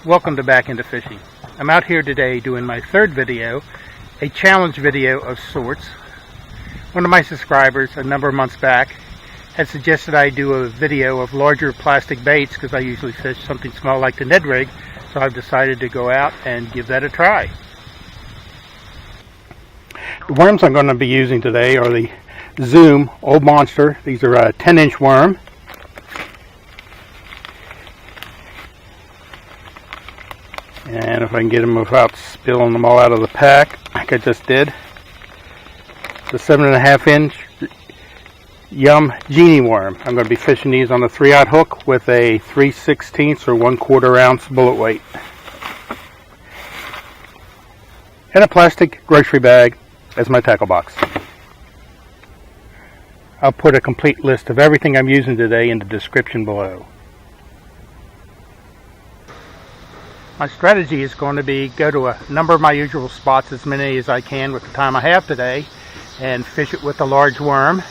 Welcome to Back Into Fishing. I'm out here today doing my third video, a challenge video of sorts. One of my subscribers a number of months back had suggested I do a video of larger plastic baits because I usually fish something small like the Ned rig, so I've decided to go out and give that a try. The worms I'm going to be using today are the Zoom Ol'Monster. These are a 10-inch worm. And if I can get them without spilling them all out of the pack, like I just did. The 7.5-inch Genie worm. I'm going to be fishing these on a 3/0 hook with a 3/16 or 1/4 ounce bullet weight. And a plastic grocery bag as my tackle box. I'll put a complete list of everything I'm using today in the description below. My strategy is going to be go to a number of my usual spots, as many as I can with the time I have today, and fish it with a large worm.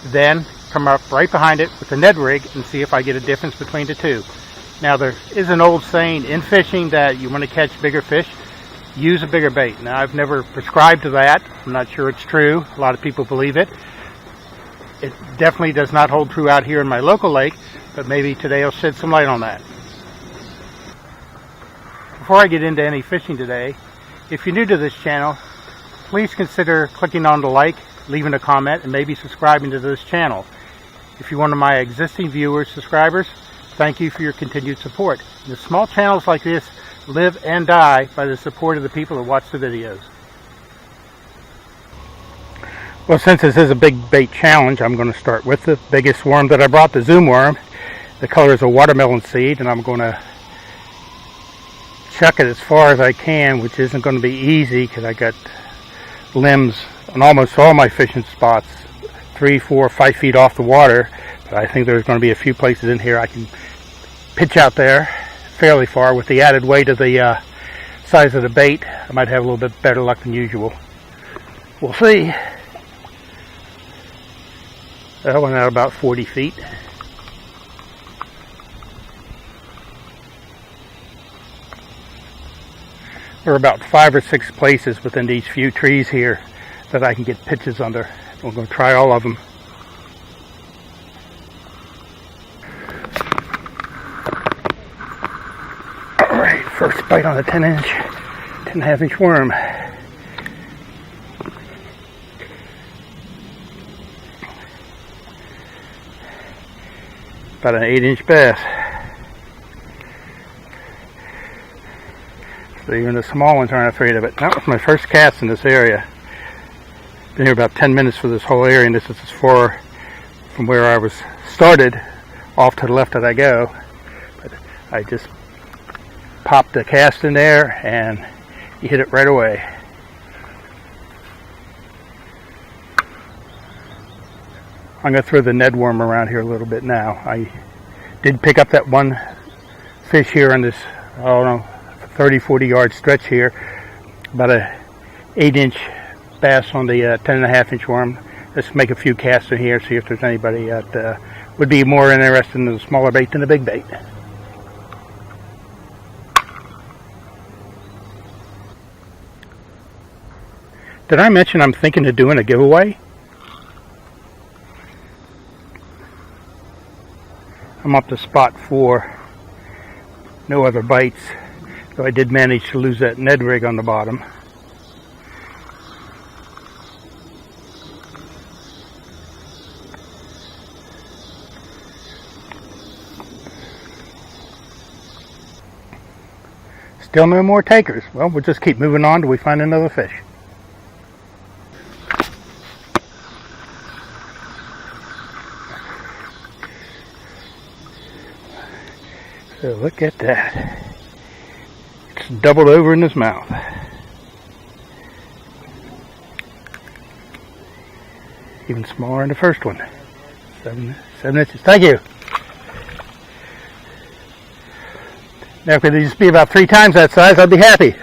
Then come up right behind it with the Ned rig and see if I get a difference between the two. Now, there is an old saying in fishing that you want to catch bigger fish, use a bigger bait. Now, I've never prescribed to that. I'm not sure it's true. A lot of people believe it. It definitely does not hold true out here in my local lake, but maybe today I'll shed some light on that. Before I get into any fishing today, if you're new to this channel, please consider clicking on the like, leaving a comment, and maybe subscribing to this channel. If you're one of my existing viewers, subscribers, thank you for your continued support. The small channels like this live and die by the support of the people that watch the videos. Well, since this is a big bait challenge, I'm going to start with the biggest worm that I brought, the Zoom worm. The color is a watermelon seed, and I'm going to chuck it as far as I can, which isn't going to be easy because I got limbs on almost all my fishing spots 3, 4, 5 feet off the water, but I think there's going to be a few places in here I can pitch out there fairly far. With the added weight of the size of the bait, I might have a little bit better luck than usual. We'll see. That went out about 40 feet. There are about 5 or 6 places within these few trees here that I can get pitches under. We're going to try all of them. Alright, first bite on the 10.5-inch worm. About an 8-inch bass. So even the small ones aren't afraid of it. That was my first cast in this area. Been here about 10 minutes for this whole area, and this is as far from where I was started, off to the left that I go. But I just popped the cast in there, and you hit it right away. I'm going to throw the Ned worm around here a little bit now. I did pick up that one fish here on this, I don't know, 30-40 yard stretch here, about a 8-inch bass on the 10.5-inch worm. Let's make a few casts in here, see if there's anybody that would be more interested in the smaller bait than the big bait. Did I mention I'm thinking of doing a giveaway? I'm up to spot 4, no other bites. So I did manage to lose that Ned rig on the bottom. Still no more takers. Well, we'll just keep moving on till we find another fish. So look at that. Doubled over in his mouth. Even smaller than the first one. 7 inches. Thank you. Now, if it could just be about 3 times that size, I'd be happy.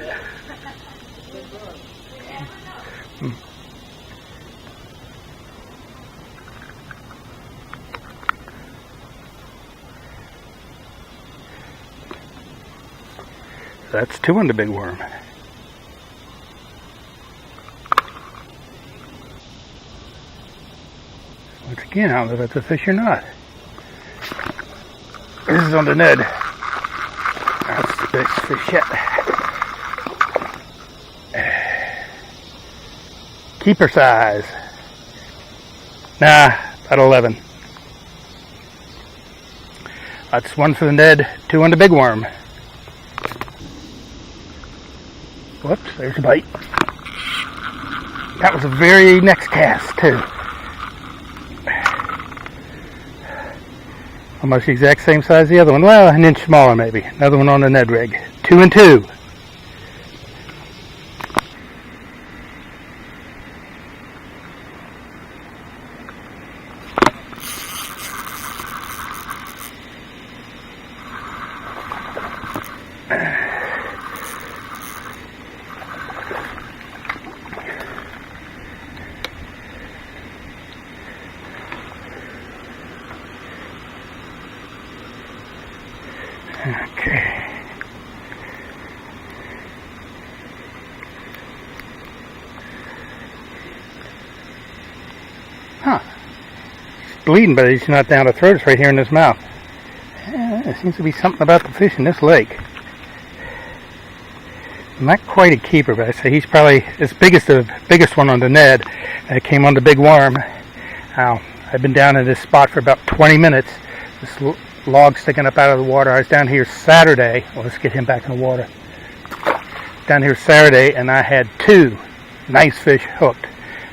that's 2 on the big worm. Once again, I don't know if that's a fish or not. This is on the Ned. That's the biggest fish yet. Keeper size. Nah, about 11. That's 1 for the Ned, 2 on the big worm. Whoops, there's a bite. That was a very next cast too. Almost the exact same size as the other one. Well, an inch smaller maybe. Another one on the Ned rig. 2 and 2. Okay. Huh. He's bleeding, but he's not down the throat. It's right here in his mouth. There seems to be something about the fish in this lake. Not quite a keeper, but I say he's probably as big as the biggest one on the Ned that came on the big worm. Now, I've been down in this spot for about 20 minutes. This log sticking up out of the water. I was down here Saturday. Well, let's get him back in the water. Down here Saturday, and I had 2 nice fish hooked.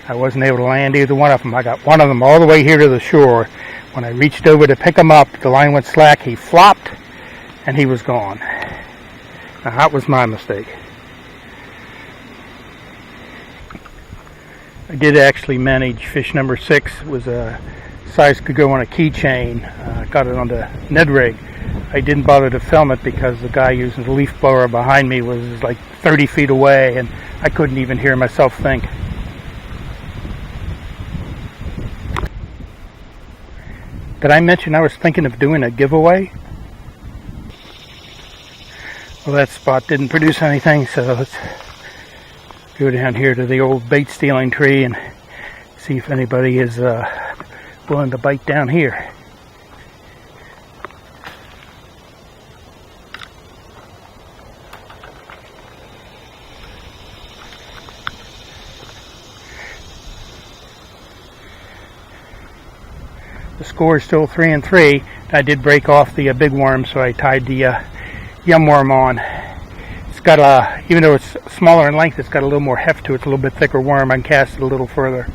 I wasn't able to land either one of them. I got one of them all the way here to the shore. When I reached over to pick him up, the line went slack. He flopped, and he was gone. Now, that was my mistake. I did actually manage fish number 6. It was a size could go on a keychain. Got it on the Ned rig. I didn't bother to film it because the guy using the leaf blower behind me was like 30 feet away and I couldn't even hear myself think. Did I mention I was thinking of doing a giveaway? Well, that spot didn't produce anything, so let's go down here to the old bait stealing tree and see if anybody is willing to bite down here. The score is still 3 and 3. I did break off the big worm, so I tied the yum worm on. It's got a, even though it's smaller in length, it's got a little more heft to it. It's a little bit thicker worm. I can cast it a little further.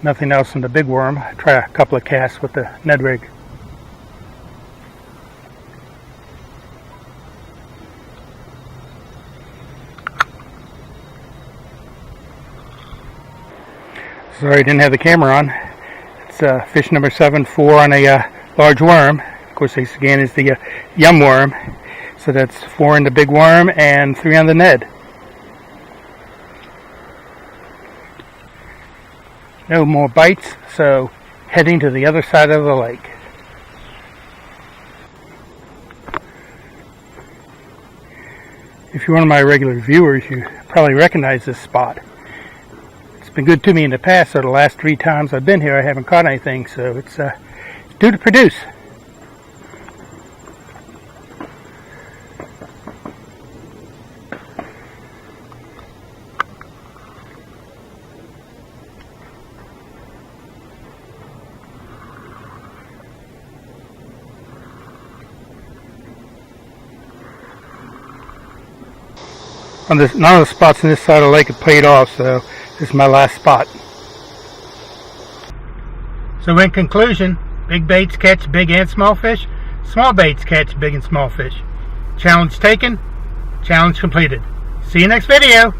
Nothing else in the big worm. Try a couple of casts with the Ned rig. Sorry, I didn't have the camera on. It's fish number 7, 4 on a large worm. Of course, this again is the yum worm. So that's 4 in the big worm and 3 on the Ned. No more bites, so heading to the other side of the lake. If you're one of my regular viewers, you probably recognize this spot. It's been good to me in the past, so the last 3 times I've been here I haven't caught anything, so it's due to produce. None of the spots on this side of the lake have paid off, so this is my last spot. So in conclusion, big baits catch big and small fish, small baits catch big and small fish. Challenge taken, challenge completed. See you next video.